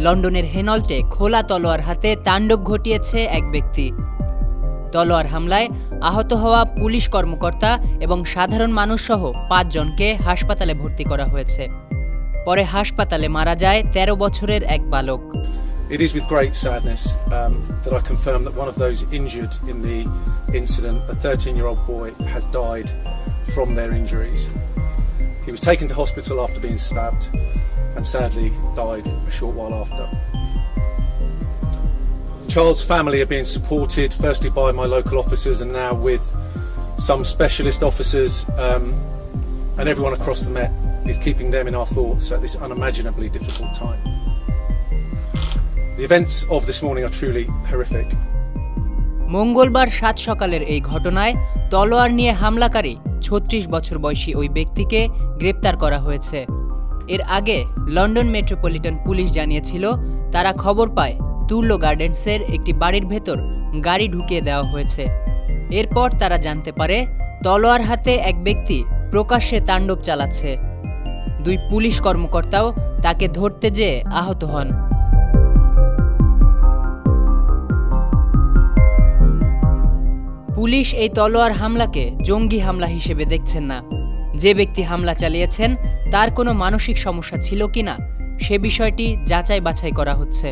লন্ডনের হেনল্টে খোলা তলোয়ার হাতে তাণ্ডব ঘটিয়েছে এক ব্যক্তি। তলোয়ার হামলায় আহত হওয়া পুলিশ কর্মকর্তা এবং সাধারণ মানুষসহ ৫ জনকে হাসপাতালে ভর্তি করা হয়েছে। পরে হাসপাতালে মারা যায় ১৩ বছরের এক বালক। It is with great sadness that I confirm that one of those injured in the incident, a 13-year-old boy, has died from their injuries. He was taken to hospital after being stabbed and sadly died a short while after. The child's family are being supported firstly by my local officers and now with some specialist officers, and everyone across the Met is keeping them in our thoughts at this unimaginably difficult time. The events of this morning are truly horrific. মঙ্গলবার ৭ সকালের এই ঘটনায় তলোয়ার নিয়ে হামলাকারী ৩৬ বছর বয়সী ওই ব্যক্তিকে গ্রেপ্তার করা হয়েছে। এর আগে লন্ডন মেট্রোপলিটন পুলিশ জানিয়েছিল তারা খবর পায় তুর্লো গার্ডেন্সের একটি বাড়ির ভেতর গাড়ি ঢুকিয়ে দেওয়া হয়েছে। এরপর তারা জানতে পারে তলোয়ার হাতে এক ব্যক্তি প্রকাশ্যে তাণ্ডব চালাচ্ছে। ২ পুলিশ কর্মকর্তাও তাকে ধরতে যেয়ে আহত হন। পুলিশ এই তলোয়ার হামলাকে জঙ্গি হামলা হিসেবে দেখছেন না। যে ব্যক্তি হামলা চালিয়েছেন তার কোনো মানসিক সমস্যা ছিল কিনা সে বিষয়টি যাচাই বাছাই করা হচ্ছে।